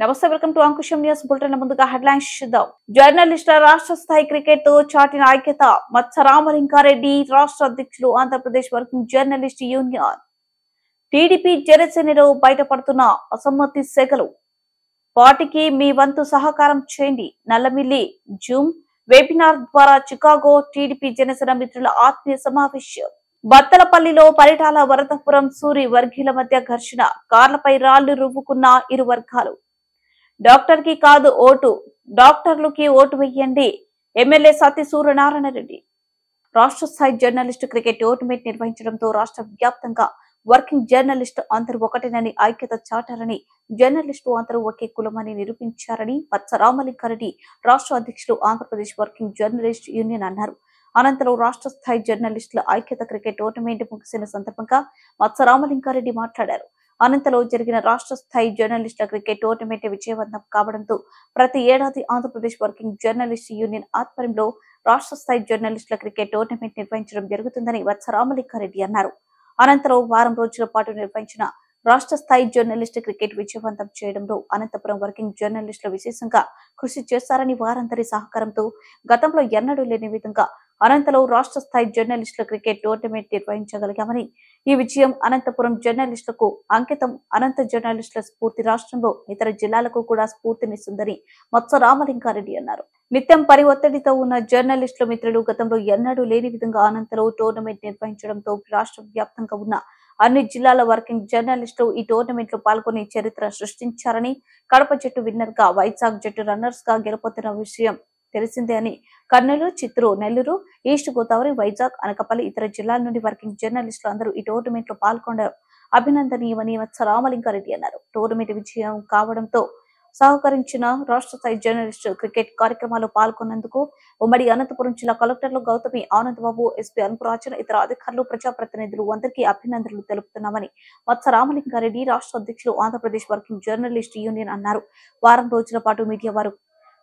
నమస్తే, welcome to Ankusam news bulletin. ముందుగా headlines చూద్దాం. జర్నలిస్టుల రాష్ట్ర స్థాయి క్రికెట్ తో చాటిన ఐక్యత. మత్స రామలింగారెడ్డి రాష్ట్ర అధ్యక్షులు, Andhra Pradesh working journalist union. TDP జనసేనలో బయటపడుతున్న అసమ్మతి సెగలు. పార్టీకి మీ వంతు సహకారం చేయండి. నల్లమిల్లి జూమ్ వెబినార్ ద్వారా చికాగో టీడీపీ జనసేన మిత్రుల ఆత్మీయ సమావేశం. బత్తలపల్లిలో పరిటాల వరదపురం సూరి వర్గీయుల మధ్య ఘర్షణ. కార్లపై రాళ్లు రువ్వుకున్న ఇరు వర్గాలు. డాక్టర్ కి కాదు ఓటు, డాక్టర్లకి ఓటు వేయండి. ఎమ్మెల్యే సతీ సూర్యనారాయణ రెడ్డి. రాష్ట్ర స్థాయి జర్నలిస్టు క్రికెట్ టోర్నమెంట్ నిర్వహించడంతో రాష్ట్ర వ్యాప్తంగా వర్కింగ్ జర్నలిస్టు అందరూ ఒకటేనని ఐక్యత చాటారని, జర్నలిస్టు అందరూ ఒకే కులమని నిరూపించారని మత్స రామలింగారెడ్డి రాష్ట్ర అధ్యక్షులు, ఆంధ్రప్రదేశ్ వర్కింగ్ జర్నలిస్ట్ యూనియన్ అన్నారు. అనంతరం రాష్ట్ర స్థాయి జర్నలిస్టుల ఐక్యత క్రికెట్ టోర్నమెంట్ ముగిసిన సందర్భంగా మత్స రామలింగారెడ్డి మాట్లాడారు. అనంతరం జరిగిన రాష్ట్ర స్థాయి జర్నలిస్టుల క్రికెట్ టోర్నమెంట్ విజయవంతం కావడంతో ప్రతి ఏడాది ఆంధ్రప్రదేశ్ వర్కింగ్ జర్నలిస్ట్ యూనియన్ ఆధ్వర్యంలో రాష్ట్ర స్థాయి జర్నలిస్టుల క్రికెట్ టోర్నమెంట్ నిర్వహించడం జరుగుతుందని మత్స రామలింగారెడ్డి అన్నారు. అనంతరం వారం రోజుల పాటు నిర్వహించిన రాష్ట్ర స్థాయి జర్నలిస్టు క్రికెట్ విజయవంతం చేయడంలో అనంతపురం వర్కింగ్ జర్నలిస్టులు విశేషంగా కృషి చేశారని, వారందరి సహకారంతో గతంలో ఎన్నడూ లేని విధంగా అనంతరం రాష్ట్ర స్థాయి జర్నలిస్టుల క్రికెట్ టోర్నమెంట్ నిర్వహించగలిగామని, ఈ విజయం అనంతపురం జర్నలిస్టులకు అంకితం. అనంత జర్నలిస్టుల స్ఫూర్తి రాష్ట్రంలో ఇతర జిల్లాలకు కూడా స్ఫూర్తినిస్తుందని మత్స రామలింగారెడ్డి అన్నారు. నిత్యం పని ఒత్తిడితో ఉన్న జర్నలిస్టుల మిత్రులు గతంలో ఎన్నడూ లేని విధంగా అనంతరం టోర్నమెంట్ నిర్వహించడంతో రాష్ట్ర వ్యాప్తంగా ఉన్న అన్ని జిల్లాల వర్కింగ్ జర్నలిస్టులు ఈ టోర్నమెంట్ లో పాల్గొని చరిత్ర సృష్టించారని, కడప జట్టు విన్నర్ గా, వైజాగ్ జట్టు రన్నర్స్ గా గెలుపొందిన విషయం తెలిసిందే అని, కర్నూలు, చిత్తూరు, నెల్లూరు, ఈస్ట్ గోదావరి, వైజాగ్, అనకాపల్లి ఇతర జిల్లాల నుండి వర్కింగ్ జర్నలిస్టులు అందరూ ఈ టోర్నమెంట్ లో పాల్గొన్నారు. అభినందనీయమని మత్స రామలింగారెడ్డి అన్నారు. టోర్నమెంట్ విజయం కావడంతో సహకరించిన రాష్ట్ర స్థాయి జర్నలిస్టు క్రికెట్ కార్యక్రమాల్లో పాల్గొన్నందుకు ఉమ్మడి అనంతపురం జిల్లా కలెక్టర్లు గౌతమి, ఆనందబాబు, ఎస్పీ అనుపురాజన్, ఇతర అధికారులు, ప్రజాప్రతినిధులు అందరికీ అభినందనలు తెలుపుతున్నామని మత్స రామలింగారెడ్డి రాష్ట్ర అధ్యక్షులు, ఆంధ్రప్రదేశ్ వర్కింగ్ జర్నలిస్ట్ యూనియన్ అన్నారు. వారం రోజుల పాటు మీడియా వారు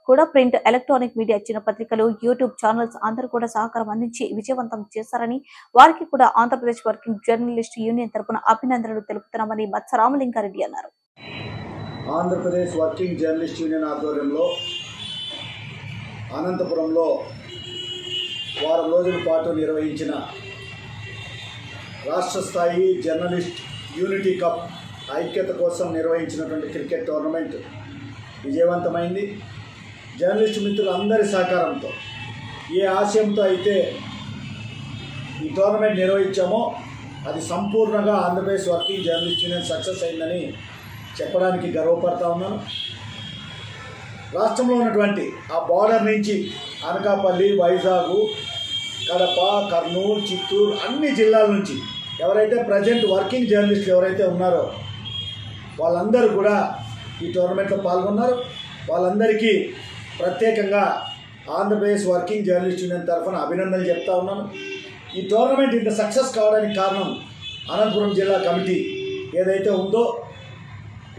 కూడా ప్రింట్, ఎలక్ట్రానిక్ మీడియా, చిన్న పత్రికలు, యూట్యూబ్ ఛానల్స్ అందరూ కూడా సహకారం అందించి విజయవంతం చేశారని, వారికి కూడా ఆంధ్రప్రదేశ్ వర్కింగ్ జర్నలిస్ట్ యూనియన్ తరపున అభినందనలు తెలుపుతున్నామని మత్స రామలింగారెడ్డి అన్నారు. ఆంధ్రప్రదేశ్ వర్కింగ్ జర్నలిస్ట్ యూనియన్ ఆధ్వర్యంలో అనంతపురంలో వారం రోజుల పాటు నిర్వహించిన రాష్ట్ర స్థాయి జర్నలిస్ట్ యూనిటీ కప్ ఐక్యత కోసం నిర్వహించినటువంటి క్రికెట్ టోర్నమెంట్ విజయవంతమైంది. జర్నలిస్టు మిత్రులందరి సహకారంతో, ఏ ఆశయంతో అయితే ఈ టోర్నమెంట్ నిర్వహించామో అది సంపూర్ణంగా Andhra Pradesh working journalist union success అయిందని చెప్పడానికి గర్వపడతా ఉన్నాను. రాష్ట్రంలో ఉన్నటువంటి ఆ బార్డర్ నుంచి అనకాపల్లి, వైజాగ్, కడప, కర్నూలు, చిత్తూరు అన్ని జిల్లాల నుంచి ఎవరైతే ప్రజెంట్ వర్కింగ్ జర్నలిస్టులు ఎవరైతే ఉన్నారో వాళ్ళందరూ కూడా ఈ టోర్నమెంట్లో పాల్గొన్నారు. వాళ్ళందరికీ ప్రత్యేకంగా ఆంధ్రప్రదేశ్ వర్కింగ్ జర్నలిస్ట్ యూనియన్ తరఫున అభినందనలు చెప్తా ఉన్నాను. ఈ టోర్నమెంట్ ఇంత సక్సెస్ కావడానికి కారణం అనంతపురం జిల్లా కమిటీ ఏదైతే ఉందో,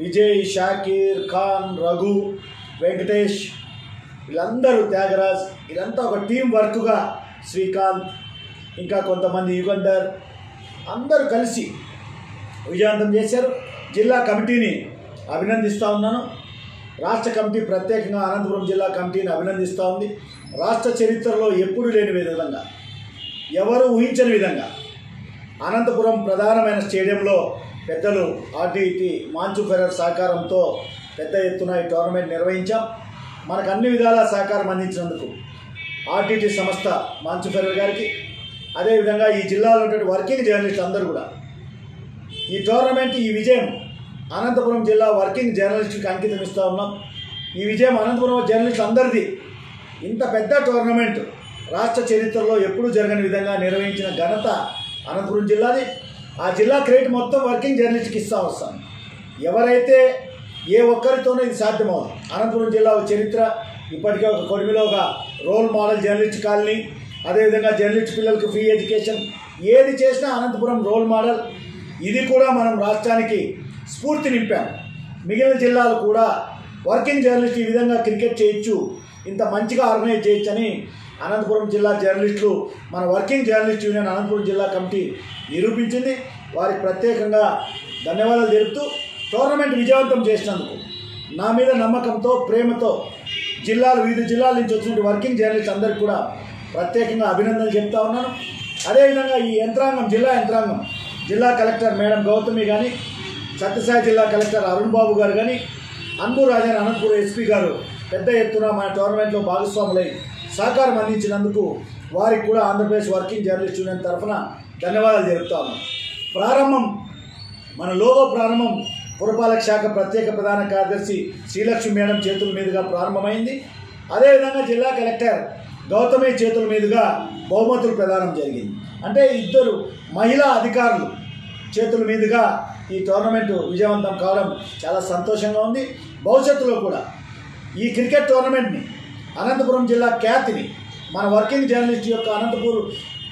విజయ్, షాకీర్, ఖాన్, రఘు, వెంకటేష్, వీళ్ళందరూ, త్యాగరాజ్, వీళ్ళంతా ఒక టీం వర్క్గా, శ్రీకాంత్, ఇంకా కొంతమంది యుగంధర్ అందరూ కలిసి విజయవంతం చేశారు. జిల్లా కమిటీని అభినందిస్తూ ఉన్నాను. రాష్ట్ర కమిటీ ప్రత్యేకంగా అనంతపురం జిల్లా కమిటీని అభినందిస్తూ ఉంది. రాష్ట్ర చరిత్రలో ఎప్పుడూ లేని విధంగా, ఎవరు ఊహించని విధంగా అనంతపురం ప్రధానమైన స్టేడియంలో పెద్దలు ఆర్టీటీ మాంచు ఫెరర్ సహకారంతో పెద్ద ఎత్తున ఈ టోర్నమెంట్ నిర్వహించాం. మనకు అన్ని విధాల సహకారం అందించినందుకు ఆర్టీటీ సంస్థ మాంచు ఫెరర్ గారికి, అదేవిధంగా ఈ జిల్లాలో ఉన్నటువంటి వర్కింగ్ జర్నలిస్ట్ అందరూ కూడా ఈ టోర్నమెంట్, ఈ విజయం అనంతపురం జిల్లా వర్కింగ్ జర్నలిస్టుకి అంకితం ఇస్తూ ఉన్నాం. ఈ విజయం అనంతపురం జర్నలిస్ట్ అందరిది. ఇంత పెద్ద టోర్నమెంట్ రాష్ట్ర చరిత్రలో ఎప్పుడూ జరగని విధంగా నిర్వహించిన ఘనత అనంతపురం జిల్లాది. ఆ జిల్లా క్రెడిట్ మొత్తం వర్కింగ్ జర్నలిస్ట్కి ఇస్తూ వస్తాం. ఎవరైతే ఏ ఒక్కరితోనూ ఇది సాధ్యమవుతుంది. అనంతపురం జిల్లా చరిత్ర ఇప్పటికే ఒక కొడిమిలో ఒక రోల్ మోడల్ జర్నలిస్ట్ కాలనీ, అదేవిధంగా జర్నలిస్ట్ పిల్లలకు ఫ్రీ ఎడ్యుకేషన్, ఏది చేసినా అనంతపురం రోల్ మోడల్. ఇది కూడా మనం రాష్ట్రానికి స్ఫూర్తి నింపాం. మిగిలిన జిల్లాలు కూడా వర్కింగ్ జర్నలిస్ట్ ఈ విధంగా క్రికెట్ చేయొచ్చు, ఇంత మంచిగా ఆర్గనైజ్ చేయొచ్చని అనంతపురం జిల్లా జర్నలిస్టులు, మన వర్కింగ్ జర్నలిస్ట్ యూనియన్ అనంతపురం జిల్లా కమిటీ నిరూపించింది. వారికి ప్రత్యేకంగా ధన్యవాదాలు తెలుపుతూ టోర్నమెంట్ విజయవంతం చేసినందుకు నా మీద నమ్మకంతో ప్రేమతో వివిధ జిల్లాల నుంచి వచ్చినటువంటి వర్కింగ్ జర్నలిస్ట్ అందరికీ కూడా ప్రత్యేకంగా అభినందనలు చెప్తా ఉన్నాను. అదేవిధంగా ఈ యంత్రాంగం జిల్లా కలెక్టర్ మేడం గౌతమి కానీ, సత్యసాయి జిల్లా కలెక్టర్ అరుణ్ బాబు గారు కానీ, అన్బు రాజన్ అనంతపూర్ ఎస్పీ గారు పెద్ద ఎత్తున మన టోర్నమెంట్లో భాగస్వాములై సహకారం అందించినందుకు వారికి కూడా ఆంధ్రప్రదేశ్ వర్కింగ్ జర్నలిస్ట్ యూనియన్ తరఫున ధన్యవాదాలు తెలుపుతా ఉన్నాం. మన లోగో ప్రారంభం పురపాలక శాఖ ప్రత్యేక ప్రధాన కార్యదర్శి శ్రీలక్ష్మి మేడం చేతుల మీదుగా ప్రారంభమైంది. అదేవిధంగా జిల్లా కలెక్టర్ గౌతమి చేతుల మీదుగా బహుమతులు ప్రదానం జరిగింది. అంటే ఇద్దరు మహిళా అధికారులు చేతుల మీదుగా ఈ టోర్నమెంటు విజయవంతం కావడం చాలా సంతోషంగా ఉంది. భవిష్యత్తులో కూడా ఈ క్రికెట్ టోర్నమెంట్ని అనంతపురం జిల్లా ఖ్యాతిని, మన వర్కింగ్ జర్నలిస్ట్ యొక్క అనంతపూర్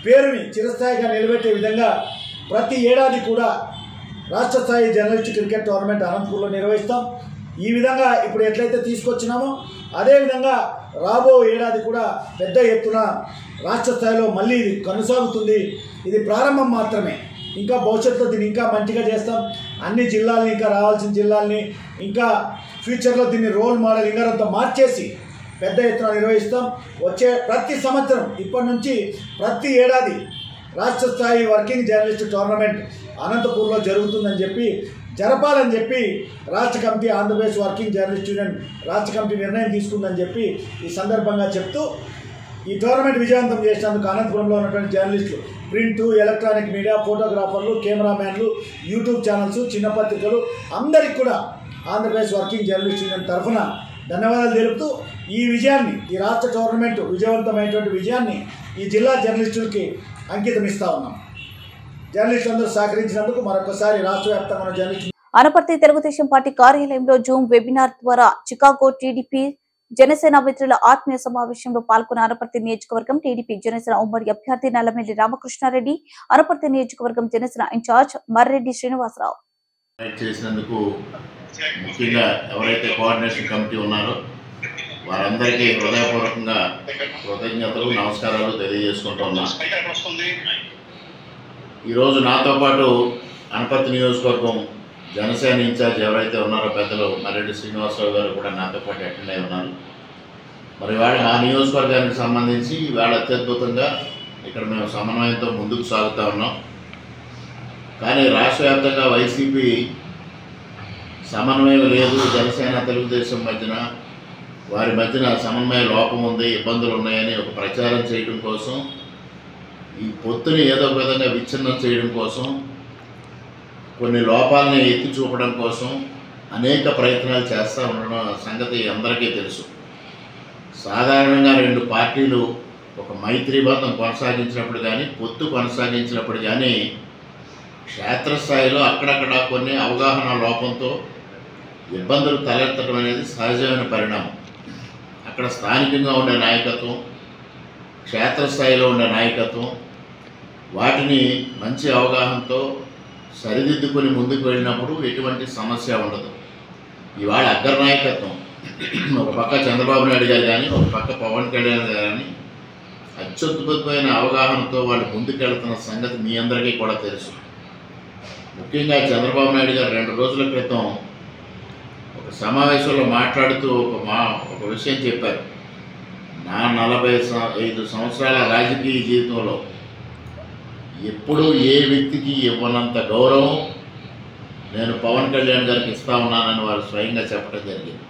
పేరుని చిరస్థాయిగా నిలబెట్టే విధంగా ప్రతి ఏడాది కూడా రాష్ట్ర స్థాయి జర్నలిస్ట్ క్రికెట్ టోర్నమెంట్ అనంతపూర్లో నిర్వహిస్తాం. ఈ విధంగా ఇప్పుడు ఎట్లయితే తీసుకొచ్చినామో అదేవిధంగా రాబో ఏడాది కూడా పెద్ద ఎత్తున రాష్ట్ర స్థాయిలో మళ్ళీ ఇది కొనసాగుతుంది. ఇది ప్రారంభం మాత్రమే. ఇంకా భవిష్యత్తులో దీన్ని ఇంకా మంచిగా చేస్తాం. అన్ని జిల్లాలని, ఇంకా రావాల్సిన జిల్లాలని, ఇంకా ఫ్యూచర్లో దీన్ని రోల్ మోడల్ ఇంగారంతా మార్చేసి పెద్ద ఎత్తున నిర్వహిస్తాం. వచ్చే ప్రతి సంవత్సరం ఇప్పటి నుంచి ప్రతి ఏడాది రాష్ట్ర స్థాయి వర్కింగ్ జర్నలిస్ట్ టోర్నమెంట్ అనంతపూర్లో జరపాలని చెప్పి రాష్ట్ర committee, Andhra Pradesh working journalist union రాష్ట్ర కమిటీ నిర్ణయం తీసుకుందని చెప్పి ఈ సందర్భంగా చెప్తూ, ఈ టోర్నమెంట్ విజయవంతం చేసినందుకు అనంతపురంలో ఉన్నటువంటి జర్నలిస్టులు, ప్రింటు, ఎలక్ట్రానిక్ మీడియా, ఫోటోగ్రాఫర్లు, కెమెరామ్యాన్లు, యూట్యూబ్ ఛానల్స్, చిన్న పత్రికలు అందరికీ కూడా ఆంధ్రప్రదేశ్ వర్కింగ్ జర్నలిస్ట్ యూనియన్ తరఫున ధన్యవాదాలు తెలుపుతూ, ఈ విజయాన్ని, ఈ రాష్ట్ర టోర్నమెంట్ విజయవంతమైనటువంటి విజయాన్ని ఈ జిల్లా జర్నలిస్టులకి అంకితం ఇస్తా ఉన్నాం. జర్నలిస్టులు అందరూ సహకరించినందుకు మరొకసారి రాష్ట్ర వ్యాప్తంగా ఉన్న జర్నలిస్టు. అనపర్తి తెలుగుదేశం పార్టీ కార్యాలయంలో జూమ్ వెబినార్ ద్వారా చికాగో టీడీపీ జనసేన మిత్రుల ఆత్మీయ సమావేశంలో పాల్గొన్న అనపర్తి నియోజకవర్గం టీడీపీ జనసేన ఉమ్మడి అభ్యర్థి నల్లమెల్లి రామకృష్ణారెడ్డి, అనపర్తి నియోజకవర్గం జనసేన ఇన్ఛార్జ్ మర్రెడ్డి శ్రీనివాసరావు. ముఖ్యంగా ఎవరైతే కోఆర్డినేషన్ కమిటీ ఉన్నారో వారందరికీ హృదయపూర్వకంగా కృతజ్ఞతలు, నమస్కారాలు తెలియజేసుకుంటున్నాను. ఈరోజు నాతో పాటు అనపర్తి నియోజకవర్గం జనసేన ఇన్ఛార్జ్ ఎవరైతే ఉన్నారో పెద్దలు మర్రెడ్డి శ్రీనివాసరావు గారు కూడా నాతో పాటు అటెండ్ అయి ఉన్నారు. మరి ఇవాళ మా నియోజకవర్గానికి సంబంధించి ఇవాళ అత్యద్భుతంగా ఇక్కడ మేము సమన్వయంతో ముందుకు సాగుతూ ఉన్నాం. కానీ రాష్ట్ర వ్యాప్తంగా వైసీపీ సమన్వయం లేదు, జనసేన తెలుగుదేశం వారి మధ్యన సమన్వయ లోపం ఉంది, ఇబ్బందులు ఉన్నాయని ఒక ప్రచారం చేయడం కోసం, ఈ పొత్తుని ఏదో ఒక విధంగా విచ్ఛిన్నం చేయడం కోసం, కొన్ని లోపాలని ఎత్తి చూపడం కోసం అనేక ప్రయత్నాలు చేస్తూ ఉండడం సంగతి అందరికీ తెలుసు. సాధారణంగా రెండు పార్టీలు ఒక మైత్రీబంధం కొనసాగించినప్పుడు కానీ, పొత్తు కొనసాగించినప్పుడు కానీ క్షేత్రస్థాయిలో అక్కడక్కడ కొన్ని అవగాహన లోపంతో ఇబ్బందులు తలెత్తడం అనేది సహజమైన పరిణామం. అక్కడ స్థానికంగా ఉండే నాయకత్వం, క్షేత్రస్థాయిలో ఉండే నాయకత్వం వాటిని మంచి అవగాహనతో సరిదిద్దుకొని ముందుకు వెళ్ళినప్పుడు ఎటువంటి సమస్య ఉండదు. ఇవాళ అగ్ర నాయకత్వం ఒక పక్క చంద్రబాబు నాయుడు గారు కానీ, ఒక పక్క పవన్ కళ్యాణ్ గారు కానీ అత్యద్భుతమైన అవగాహనతో వాళ్ళు ముందుకెళ్తున్న సంగతి మీ అందరికీ కూడా తెలుసు. ముఖ్యంగా చంద్రబాబు నాయుడు గారు 2 రోజుల క్రితం ఒక సమావేశంలో మాట్లాడుతూ ఒక విషయం చెప్పారు. నా 45 సంవత్సరాల రాజకీయ జీవితంలో ఎప్పుడూ ఏ వ్యక్తికి ఇవ్వనంత గౌరవం నేను పవన్ కళ్యాణ్ గారికి ఇస్తా ఉన్నానని వారు స్వయంగా చెప్పడం జరిగింది.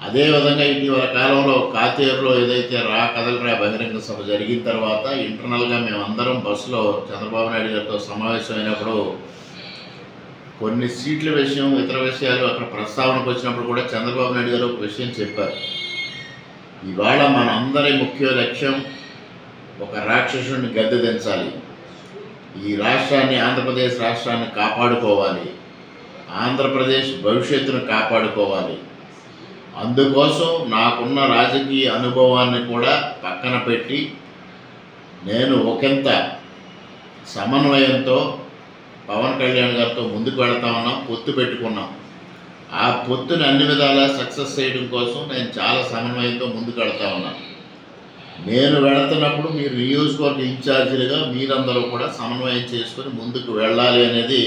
అదేవిధంగా ఇటీవల కాలంలో కాతేరులో ఏదైతే కదలరా బహిరంగ సభ జరిగిన తర్వాత ఇంటర్నల్గా మేమందరం బస్సులో చంద్రబాబు నాయుడు గారితో సమావేశమైనప్పుడు కొన్ని సీట్ల విషయం, ఇతర విషయాలు అక్కడ ప్రస్తావనకు వచ్చినప్పుడు కూడా చంద్రబాబు నాయుడు గారు ఒక విషయం చెప్పారు. ఇవాళ మనందరి ముఖ్య లక్ష్యం ఒక రాక్షసుడిని గద్దె దించాలి, ఈ రాష్ట్రాన్ని, ఆంధ్రప్రదేశ్ రాష్ట్రాన్ని కాపాడుకోవాలి, ఆంధ్రప్రదేశ్ భవిష్యత్తును కాపాడుకోవాలి. అందుకోసం నాకున్న రాజకీయ అనుభవాన్ని కూడా పక్కన పెట్టి నేను ఒకంత సమన్వయంతో పవన్ కళ్యాణ్ గారితో ముందుకు వెళ్తా ఉన్నాం, పొత్తు పెట్టుకున్నాం. ఆ పొత్తుని అన్ని విధాలా సక్సెస్ చేయడం కోసం నేను చాలా సమన్వయంతో ముందుకు వెళ్తా ఉన్నాను. నేను వెళుతున్నప్పుడు మీరు నియోజకవర్గ ఇన్ఛార్జీలుగా మీరందరూ కూడా సమన్వయం చేసుకొని ముందుకు వెళ్ళాలి అనేది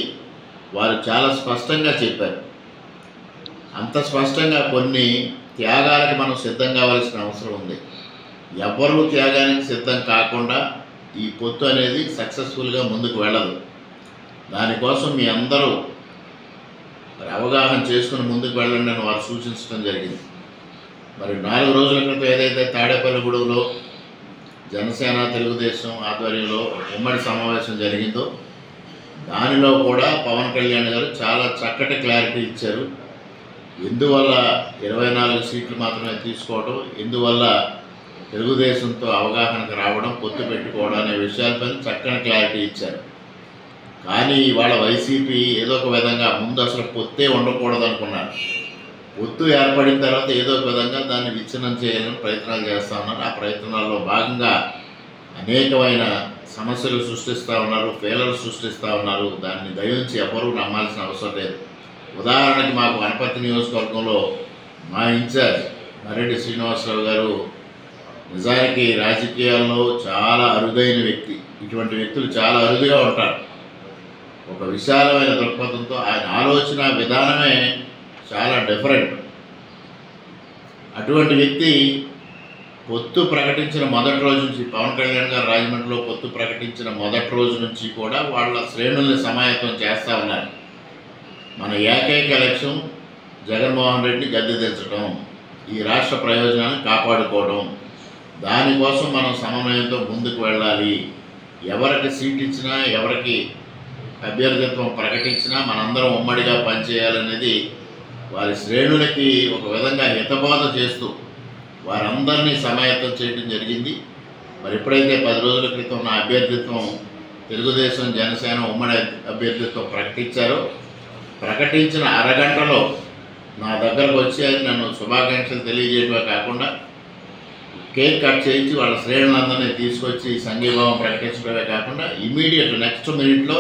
వారు చాలా స్పష్టంగా చెప్పారు. అంత స్పష్టంగా కొన్ని త్యాగాలకు మనం సిద్ధం కావాల్సిన అవసరం ఉంది. ఎవ్వరూ త్యాగానికి సిద్ధం కాకుండా ఈ పొత్తు అనేది సక్సెస్ఫుల్గా ముందుకు వెళ్ళదు. దానికోసం మీ అందరూ అవగాహన చేసుకుని ముందుకు వెళ్ళండి అని వారు సూచించడం జరిగింది. మరి 4 రోజుల క్రితం ఏదైతే తాడేపల్లిగూడెంలో జనసేన తెలుగుదేశం ఆధ్వర్యంలో ఉమ్మడి సమావేశం జరిగిందో దానిలో కూడా పవన్ కళ్యాణ్ గారు చాలా చక్కటి క్లారిటీ ఇచ్చారు. ఎందువల్ల 24 సీట్లు మాత్రమే తీసుకోవడం, ఎందువల్ల తెలుగుదేశంతో అవగాహనకు రావడం, పొత్తు పెట్టుకోవడం అనే విషయాలపై చక్కని క్లారిటీ ఇచ్చారు. కానీ ఇవాళ వైసీపీ ఏదో ఒక విధంగా ముందు అసలు పొత్తే ఉండకూడదు అనుకున్నారు. పొత్తు ఏర్పడిన తర్వాత ఏదో ఒక విధంగా దాన్ని విచ్ఛిన్నం చేయాలని ప్రయత్నాలు చేస్తూ ఉన్నారు. ఆ ప్రయత్నాల్లో భాగంగా అనేకమైన సమస్యలు సృష్టిస్తూ ఉన్నారు, ఫెయిలర్లు సృష్టిస్తూ ఉన్నారు. దాన్ని దయించి ఎవరూ నమ్మాల్సిన అవసరం లేదు. ఉదాహరణకి మాకు వనపర్తి నియోజకవర్గంలో మా ఇన్ఛార్జ్ మర్రెడ్డి శ్రీనివాసరావు గారు నిజానికి రాజకీయాల్లో చాలా అరుదైన వ్యక్తి. ఇటువంటి వ్యక్తులు చాలా అరుదుగా ఉంటారు. ఒక విశాలమైన దృక్పథంతో ఆయన ఆలోచన విధానమే చాలా డిఫరెంట్. అటువంటి వ్యక్తి పొత్తు ప్రకటించిన మొదటి రోజు నుంచి, పవన్ కళ్యాణ్ గారు రాజమండ్రిలో పొత్తు ప్రకటించిన మొదటి రోజు నుంచి కూడా వాళ్ళ శ్రేణుల్ని సమాయత్తం చేస్తూ ఉన్నారు. మన ఏకైక లక్ష్యం జగన్మోహన్ రెడ్డిని గద్దె దించడం, ఈ రాష్ట్ర ప్రయోజనాలను కాపాడుకోవడం. దానికోసం మనం సమన్వయంతో ముందుకు వెళ్ళాలి. ఎవరికి సీట్ ఇచ్చినా, ఎవరికి అభ్యర్థిత్వం ప్రకటించినా మనందరం ఉమ్మడిగా పనిచేయాలనేది వారి శ్రేణులకి ఒక విధంగా హితబోధ చేస్తూ వారందరినీ సమాయత్తం చేయడం జరిగింది. మరి ఎప్పుడైతే 10 రోజుల క్రితం నా అభ్యర్థిత్వం తెలుగుదేశం జనసేన ఉమ్మడి అభ్యర్థిత్వం ప్రకటించారో, ప్రకటించిన అరగంటలో నా దగ్గరకు వచ్చి నన్ను శుభాకాంక్షలు తెలియజేయడమే కాకుండా కేక్ కట్ చేయించి వాళ్ళ శ్రేణులందరినీ తీసుకొచ్చి సంఘీభావం ప్రకటించడమే కాకుండా ఇమీడియట్ నెక్స్ట్ మినిట్లో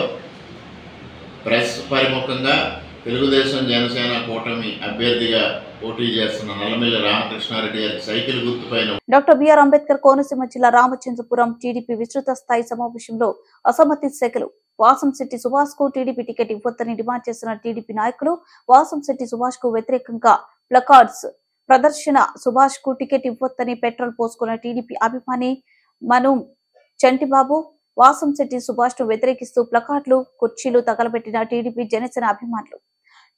ప్రెస్ పరిముఖంగా తెలుగుదేశం జనసేన కూటమి అభ్యర్థిగా పోటీ చేస్తున్న నల్లమిల్లి రామకృష్ణారెడ్డి గారికి సైకిల్ గుర్తుపైన డాక్టర్ బిఆర్ అంబేద్కర్ కోనసీమ జిల్లా రామచంద్రపురం టీడీపీ విస్తృత స్థాయి సమావేశంలో అసమ్మతి శాఖలు వాసంశెట్టి సుభాష్ కు టీడీపీ టికెట్ ఇవ్వొద్దని డిమాండ్ చేస్తున్న టీడీపీ నాయకులు వాసంశెట్టి సుభాష్ కు వ్యతిరేకంగా ప్లకార్డ్స్ ప్రదర్శన. సుభాష్ కు టికెట్ ఇవ్వొద్దని పెట్రోల్ పోసుకున్న టీడీపీ అభిమాని మను చంటిబాబు వాసంశెట్టి సుభాష్ ను వ్యతిరేకిస్తూ ప్లకార్డులు, కుర్చీలు తగలబెట్టిన టీడీపీ జనసేన అభిమానులు.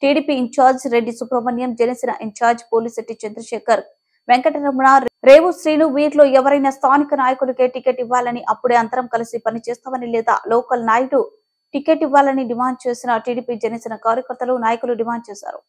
TDP incharge Reddy Subrahmanyam, Janasena incharge Polisetti Chandrasekhar, Venkataramana, Revu Srinu వీరిలో ఎవరైనా స్థానిక నాయకుడికే టికెట్ ఇవ్వాలని, అప్పుడే అందరం కలిసి పనిచేస్తామని లేదా లోకల్ నాయుడు టికెట్ ఇవ్వాలని డిమాండ్ చేసిన టీడీపీ జనసేన కార్యకర్తలు, నాయకులు డిమాండ్ చేశారు.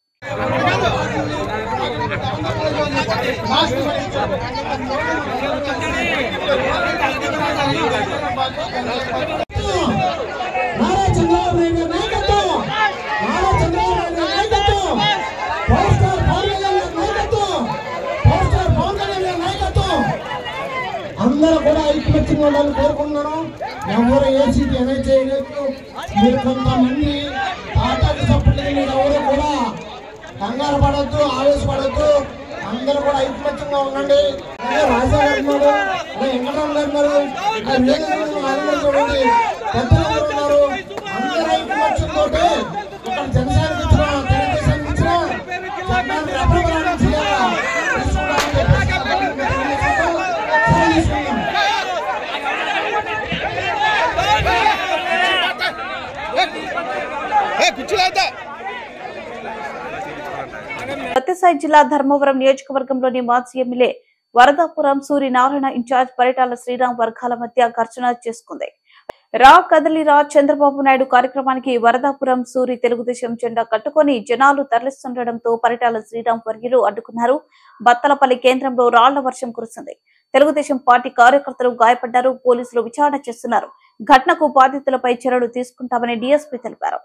అందరూ కూడా ఐక్యమత్యంగా ఉండాలని కోరుకుంటున్నాను. ఎవరు ఏ సీట్ అనేది చేయలేదు. మీరు కొంతమంది పార్టీకి సపోర్ట్ మీరు ఎవరు కూడా కంగారు పడద్దు, ఆవేశపడద్దు. అందరూ కూడా ఐక్యమత్యంగా ఉండండి. రాజా గారు ఉన్నారు, వెంకటరామ గారు ఉన్నారు, చూడండి పెద్దలు ఉన్నారు. అందరూ ఐక్యమత్యంతో ఇక్కడ జనసేనకి ఇచ్చిన, తెలుగుదేశానికి ఇచ్చిన రెఫరెండం చేయాలి. సత్యసాయి జిల్లా ధర్మవరం నియోజకవర్గంలోని మాజీ ఎమ్మెల్యే వరదాపురం సూరి నారాయణ ఇన్ఛార్జ్ పరిటాల శ్రీరామ్ వర్గాల మధ్య ఘర్షణ చేసుకుంది. రా కదలిరా చంద్రబాబు నాయుడు కార్యక్రమానికి వరదాపురం సూరి తెలుగుదేశం జెండా కట్టుకుని జనాలు తరలిస్తుండటంతో పరిటాల శ్రీరామ్ వర్యులు అడ్డుకున్నారు. బత్తలపల్లి కేంద్రంలో రాళ్ల వర్షం కురిసింది. తెలుగుదేశం పార్టీ కార్యకర్తలు గాయపడ్డారు. పోలీసులు విచారణ చేస్తున్నారు. ఘటనకు బాధితులపై చర్యలు తీసుకుంటామని డీఎస్పీ తెలిపారు.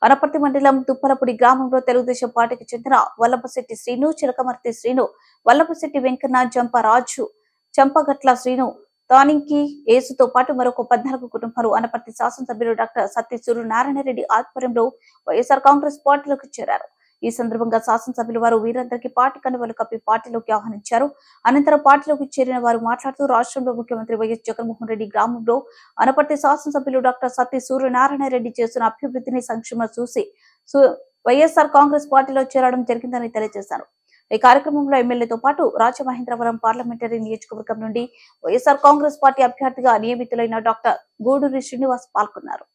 వనపర్తి మండలం తుప్పలపూడి గ్రామంలో తెలుగుదేశం పార్టీకి చెందిన వల్లభశెట్టి శ్రీను, చిలకమర్తి శ్రీను, వల్లభశెట్టి వెంకన్న, జంపరాజు, చంపగట్ల శ్రీను, తానింకి ఏసుతో పాటు మరొక 14 కుటుంబాలు వనపర్తి శాసనసభ్యులు డాక్టర్ సత్తి సూర్యనారాయణరెడ్డి ఆధ్వర్యంలో వైఎస్ఆర్ కాంగ్రెస్ పార్టీలోకి చేరారు. ఈ సందర్భంగా శాసనసభ్యులు వారు వీరందరికీ పార్టీ కండువాలు కప్పి పార్టీలోకి ఆహ్వానించారు. అనంతరం పార్టీలోకి చేరిన వారు మాట్లాడుతూ రాష్ట్రంలో ముఖ్యమంత్రి వైఎస్ జగన్మోహన్ రెడ్డి గ్రామంలో వనపర్తి శాసనసభ్యులు డాక్టర్ సత్తి సూర్యనారాయణరెడ్డి చేస్తున్న అభివృద్ధిని, సంక్షేమం చూసి వైఎస్ఆర్ కాంగ్రెస్ పార్టీలో చేరడం జరిగిందని తెలియజేశారు. ఈ కార్యక్రమంలో ఎమ్మెల్యేతో పాటు రాజమహేంద్రవరం పార్లమెంటరీ నియోజకవర్గం నుండి వైఎస్ఆర్ కాంగ్రెస్ పార్టీ అభ్యర్థిగా నియమితులైన డాక్టర్ గూడూరి శ్రీనివాస్ పాల్గొన్నారు.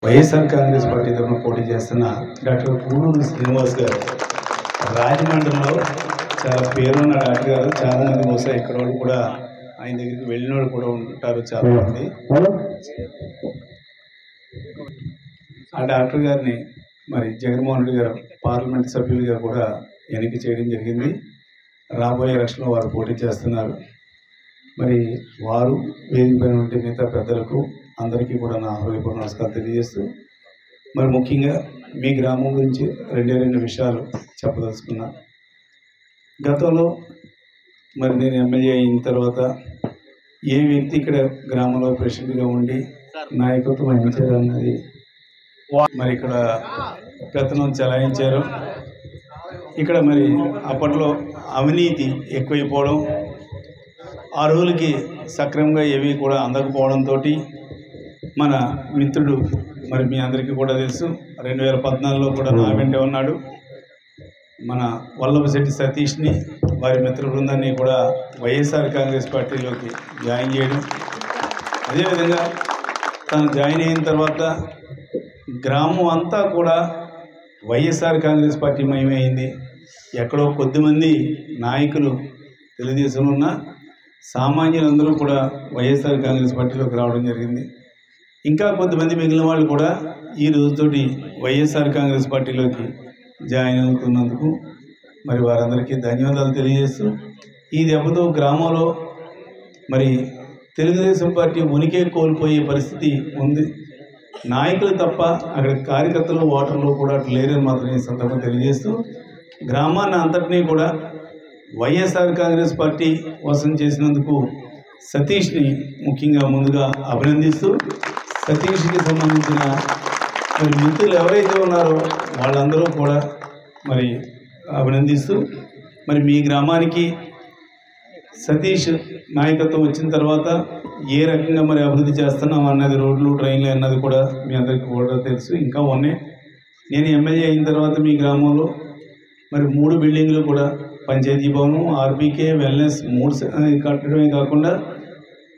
వైఎస్ఆర్ కాంగ్రెస్ పార్టీ తరఫున పోటీ చేస్తున్న డాక్టర్ గూడూరి శ్రీనివాస్ గారు రాజమండ్రిలో చాలా పేరున్న డాక్టర్ గారు. చాలా మంది బహుశా ఇక్కడ వాళ్ళు కూడా ఆయన దగ్గరికి వెళ్ళిన వాళ్ళు కూడా ఉంటారు చాలా మంది. ఆ డాక్టర్ గారిని మరి జగన్మోహన్ రెడ్డి గారు పార్లమెంట్ సభ్యులుగా కూడా ఎన్నిక చేయడం జరిగింది. రాబోయే ఎలక్షన్లో వారు పోటీ చేస్తున్నారు. మరి వారు వేదిక పైన ఉంటే మిగతా పెద్దలకు అందరికీ కూడా నా హృదయపూర్వక నమస్కారాలు తెలియజేస్తూ, మరి ముఖ్యంగా మీ గ్రామం గురించి రెండు విషయాలు చెప్పదలుచుకున్నా. గతంలో మరి నేను ఎమ్మెల్యే అయిన తర్వాత ఏ వ్యక్తి ఇక్కడ గ్రామంలో ప్రెసిడెంట్గా ఉండి నాయకత్వం వహించారు అన్నది మరి ఇక్కడ పెత్తనం చెలాయించారు. ఇక్కడ మరి అప్పట్లో అవినీతి ఎక్కువైపోవడం, ఆ రోజులకి సక్రమంగా ఏవి కూడా అందకపోవడంతో మన మిత్రుడు మరి మీ అందరికీ కూడా తెలుసు 2014లో కూడా నా వెంటే ఉన్నాడు. మన వల్లభశెట్టి సతీష్ని వారి మిత్ర బృందాన్ని కూడా వైఎస్ఆర్ కాంగ్రెస్ పార్టీలోకి జాయిన్ చేయడం, అదేవిధంగా తను జాయిన్ అయిన తర్వాత గ్రామం అంతా కూడా వైఎస్ఆర్ కాంగ్రెస్ పార్టీ మయమైంది. ఎక్కడో కొద్దిమంది నాయకులు తెలుగుదేశంలో ఉన్న సామాన్యులందరూ కూడా వైఎస్ఆర్ కాంగ్రెస్ పార్టీలోకి రావడం జరిగింది. ఇంకా కొంతమంది మిగిలిన వాళ్ళు కూడా ఈ రోజుతోటి వైఎస్ఆర్ కాంగ్రెస్ పార్టీలోకి జాయిన్ అవుతున్నందుకు మరి వారందరికీ ధన్యవాదాలు తెలియజేస్తూ, ఈ దెబ్బతో గ్రామంలో మరి తెలుగుదేశం పార్టీ ఉనికే కోల్పోయే పరిస్థితి ఉంది. నాయకులు తప్ప అక్కడ కార్యకర్తలు, ఓటర్లు కూడా లేరని మాత్రం ఈ సందర్భంగా తెలియజేస్తూ, గ్రామాన్ని అంతటినీ కూడా వైఎస్ఆర్ కాంగ్రెస్ పార్టీ వసం చేసినందుకు సతీష్ని ముఖ్యంగా ముందుగా అభినందిస్తూ, సతీష్కి సంబంధించిన మరి మిత్రులు ఎవరైతే ఉన్నారో వాళ్ళందరూ కూడా మరి అభినందిస్తూ, మరి మీ గ్రామానికి సతీష్ నాయకత్వం వచ్చిన తర్వాత ఏ రకంగా మరి అభివృద్ధి చేస్తున్నాం అన్నది, రోడ్లు, ట్రైన్లు అన్నది కూడా మీ అందరికీ కూడా తెలుసు. ఇంకా ఉన్నాయి. నేను ఎమ్మెల్యే అయిన తర్వాత మీ గ్రామంలో మరి 3 బిల్డింగ్లు కూడా పంచాయతీ భవనం, ఆర్బీకే, వెల్నెస్ 3 కట్టడమే కాకుండా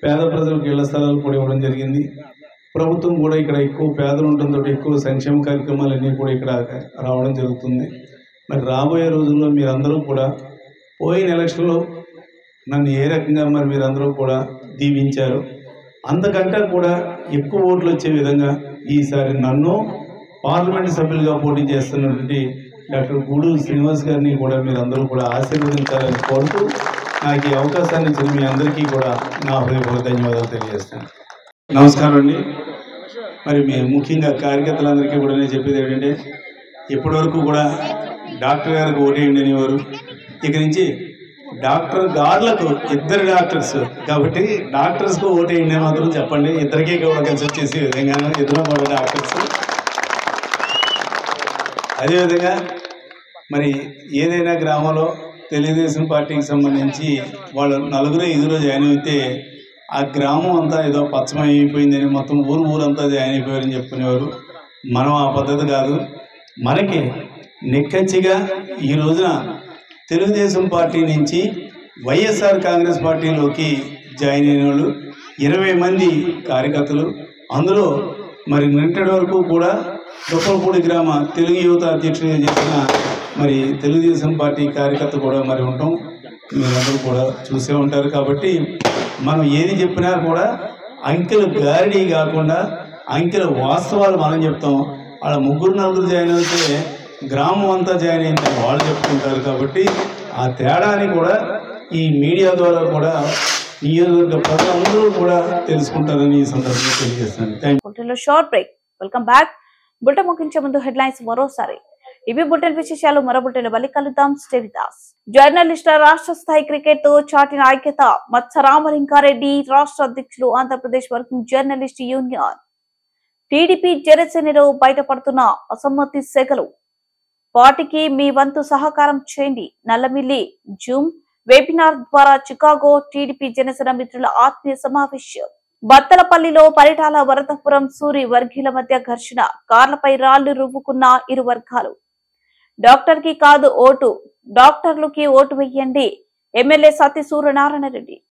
పేద ప్రజలకు ఇళ్ల స్థలాలు కూడా ఇవ్వడం జరిగింది. ప్రభుత్వం కూడా ఇక్కడ ఎక్కువ పేదలు ఉండడంతో ఎక్కువ సంక్షేమ కార్యక్రమాలన్నీ కూడా ఇక్కడ రావడం జరుగుతుంది. మరి రాబోయే రోజుల్లో మీరందరూ కూడా పోయిన ఎలక్షన్లో నన్ను ఏ రకంగా మరి మీరందరూ కూడా దీవించారు, అంతకంటే కూడా ఎక్కువ ఓట్లు వచ్చే విధంగా ఈసారి నన్ను పార్లమెంట్ సభ్యులుగా పోటీ చేస్తున్నటువంటి డాక్టర్ గూడూరి శ్రీనివాస్ గారిని కూడా మీరందరూ కూడా ఆశీర్వదించాలని కోరుతూ, నాకు ఈ అవకాశాన్ని ఇచ్చిన మీ అందరికీ కూడా నా హృదయపూర్వక ధన్యవాదాలు తెలియజేస్తాను. నమస్కారం అండి. మరి మేము ముఖ్యంగా కార్యకర్తలందరికీ కూడా నేను చెప్పేది ఏంటంటే, ఇప్పటివరకు కూడా డాక్టర్ గారికి ఓటేయండి అనేవారు. ఇక నుంచి డాక్టర్ గార్లకు 2 డాక్టర్స్ కాబట్టి డాక్టర్స్కు ఓటేయండి అని మాత్రం చెప్పండి. ఇద్దరికీ కూడా కలిసి వచ్చేసి విధంగా 2 కూడా డాక్టర్స్. అదేవిధంగా మరి ఏదైనా గ్రామంలో తెలుగుదేశం పార్టీకి సంబంధించి వాళ్ళు 4-5 జాయిన్ అయితే ఆ గ్రామం అంతా ఏదో పచ్చమైపోయిందని మొత్తం ఊరంతా జాయిన్ అయిపోయారని చెప్పుకునేవారు. మనం ఆ పద్ధతి కాదు. మనకి నిక్కచ్చిగా ఈ రోజున తెలుగుదేశం పార్టీ నుంచి వైఎస్ఆర్ కాంగ్రెస్ పార్టీలోకి జాయిన్ అయిన వాళ్ళు 20 మంది కార్యకర్తలు. అందులో మరి నిన్నటి వరకు కూడా తుప్పలపూడి గ్రామ తెలుగు యువత అధ్యక్షుడిగా చేసిన మరి తెలుగుదేశం పార్టీ కార్యకర్త కూడా మరి ఉంటాం. మీరందరూ కూడా చూసే ఉంటారు. కాబట్టి మనం ఏది చెప్పినా కూడా అంకెలు గారిడీ కాకుండా అంకెల వాస్తవాలు మనం చెప్తాం. వాళ్ళ 3-4 జాయిన్ అయితే గ్రామం అంతా జాయిన్ అయిన వాళ్ళు చెప్పుకుంటారు. కాబట్టి ఆ తేడాని కూడా ఈ మీడియా ద్వారా కూడా నియోజకవర్గ ప్రజలందరూ కూడా తెలుసుకుంటారని ఈ సందర్భంగా తెలియజేస్తాను. Short break. Welcome back. Bulletin ముగించే ముందు హెడ్లైన్స్ మరోసారి. ఇవి బులెటిన్ విశేషాలు. మరో బులెటిన్ మళ్ళీ కలుద్దాం. Stay with us. జర్నలిస్టుల రాష్ట్ర స్థాయి క్రికెట్ తో చాటిన ఐక్యత. మత్స రామలింగారెడ్డి రాష్ట్ర అధ్యక్షులు, Andhra Pradesh working journalist union. TDP జనసేనలో బయటపడుతున్న అసమ్మతి సెగలు. పార్టీకి మీ వంతు సహకారం చేయండి. నల్లమిల్లి జూమ్ వెబినార్ ద్వారా చికాగో టీడీపీ జనసేన మిత్రుల ఆత్మీయ సమావేశం. బత్తలపల్లిలో పరిటాల వరదపురం సూరి వర్గీయుల మధ్య ఘర్షణ. కార్లపై రాళ్లు రువ్వుకున్న ఇరు వర్గాలు. డాక్టర్ కి కాదు ఓటు, డాక్టర్లకి ఓటు వేయండి. ఎమ్మెల్యే సత్య సూర్యనారాయణ రెడ్డి.